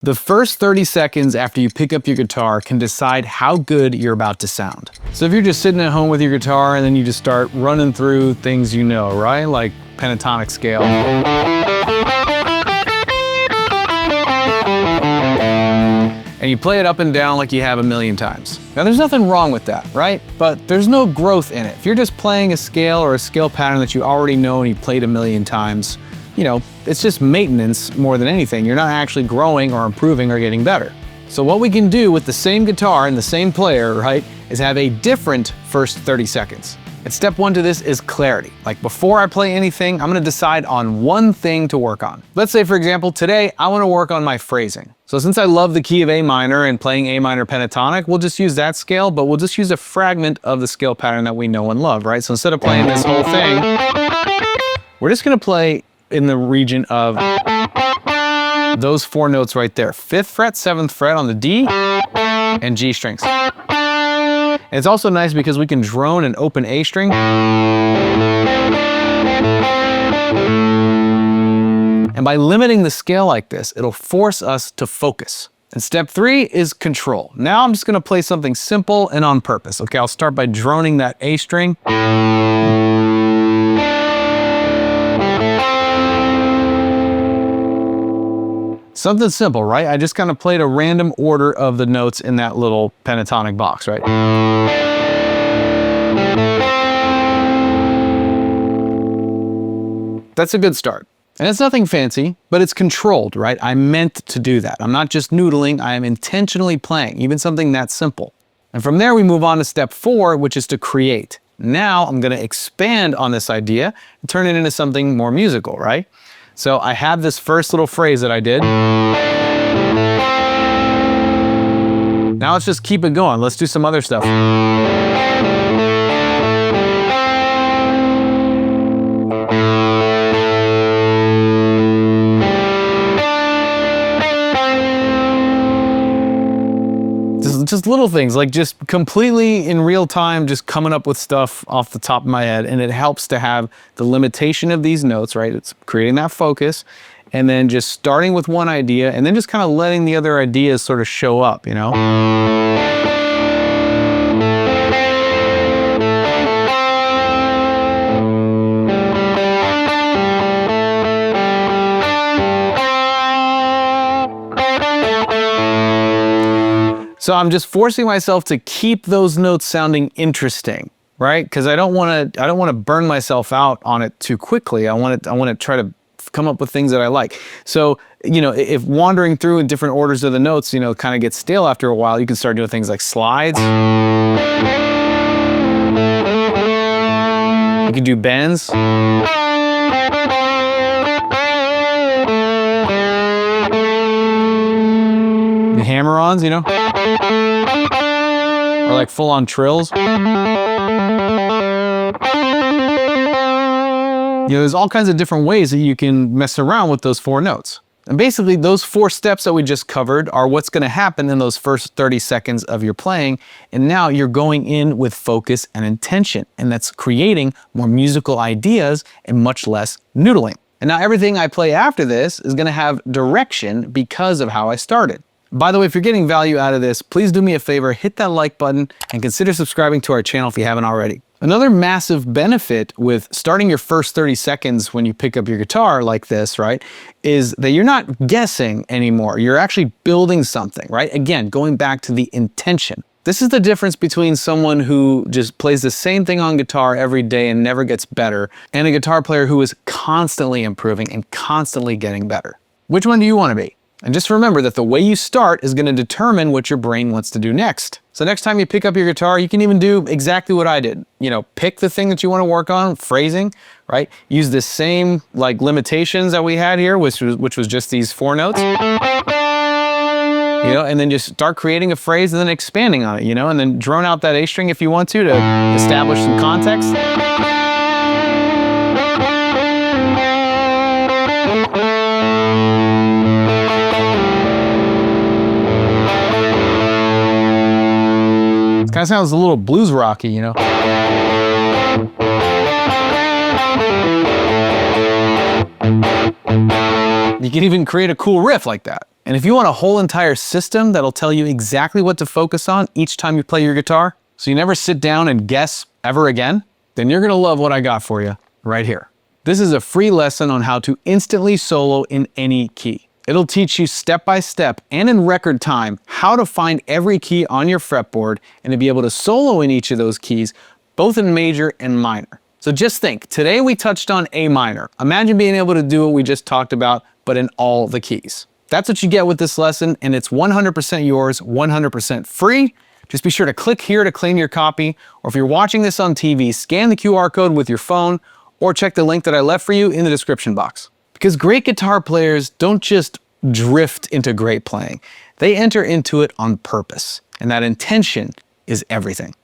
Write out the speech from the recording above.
The first 30 seconds after you pick up your guitar can decide how good you're about to sound. So if you're just sitting at home with your guitar and then you just start running through things you know, right? Like pentatonic scale. And you play it up and down like you have a million times. Now there's nothing wrong with that, right? But there's no growth in it. If you're just playing a scale or a scale pattern that you already know and you played a million times, you know, it's just maintenance more than anything. You're not actually growing or improving or getting better. So what we can do with the same guitar and the same player, right, is have a different first 30 seconds. And step one to this is clarity. Like before I play anything, I'm gonna decide on one thing to work on. Let's say, for example, today I wanna work on my phrasing. So since I love the key of A minor and playing A minor pentatonic, we'll just use that scale, but we'll just use a fragment of the scale pattern that we know and love, right? So instead of playing this whole thing, we're just gonna play in the region of those four notes right there. 5th fret, 7th fret on the D, and G strings. And it's also nice because we can drone an open A string. And by limiting the scale like this, it'll force us to focus. And step 3 is control. Now I'm just gonna play something simple and on purpose. Okay, I'll start by droning that A string. Something simple, right? I just kind of played a random order of the notes in that little pentatonic box, right? That's a good start. And it's nothing fancy, but it's controlled, right? I meant to do that. I'm not just noodling, I am intentionally playing, even something that simple. And from there we move on to step 4, which is to create. Now I'm gonna expand on this idea and turn it into something more musical, right? So I have this first little phrase that I did. Now let's just keep it going. Let's do some other stuff. Just little things, like just completely in real time, just coming up with stuff off the top of my head. And it helps to have the limitation of these notes, right? It's creating that focus and then just starting with one idea and then just kind of letting the other ideas sort of show up, you know? So I'm just forcing myself to keep those notes sounding interesting, right? Because I don't want to burn myself out on it too quickly. I want to try to come up with things that I like. So, you know, if wandering through in different orders of the notes, you know, kind of gets stale after a while, you can start doing things like slides. You can do bends. Hammer-ons, you know? Or like full-on trills. You know, there's all kinds of different ways that you can mess around with those 4 notes. And basically, those 4 steps that we just covered are what's gonna happen in those first 30 seconds of your playing. And now you're going in with focus and intention. And that's creating more musical ideas and much less noodling. And now everything I play after this is gonna have direction because of how I started. By the way, if you're getting value out of this, please do me a favor, hit that like button and consider subscribing to our channel if you haven't already. Another massive benefit with starting your first 30 seconds when you pick up your guitar like this, right, is that you're not guessing anymore. You're actually building something, right? Again, going back to the intention. This is the difference between someone who just plays the same thing on guitar every day and never gets better, and a guitar player who is constantly improving and constantly getting better. Which one do you want to be? And just remember that the way you start is going to determine what your brain wants to do next. So next time you pick up your guitar, you can even do exactly what I did. You know, pick the thing that you want to work on, phrasing, right? Use the same like limitations that we had here, which was just these 4 notes. You know, and then just start creating a phrase and then expanding on it, you know, and then drone out that A string if you want to establish some context. Kind of sounds a little blues rocky, you know? You can even create a cool riff like that. And if you want a whole entire system that'll tell you exactly what to focus on each time you play your guitar, so you never sit down and guess ever again, then you're gonna love what I got for you right here. This is a free lesson on how to instantly solo in any key. It'll teach you step by step and in record time how to find every key on your fretboard and to be able to solo in each of those keys, both in major and minor. So just think, today we touched on A minor. Imagine being able to do what we just talked about, but in all the keys. That's what you get with this lesson, and it's 100% yours, 100% free. Just be sure to click here to claim your copy, or if you're watching this on TV, scan the QR code with your phone, or check the link that I left for you in the description box. Because great guitar players don't just drift into great playing. They enter into it on purpose, and that intention is everything.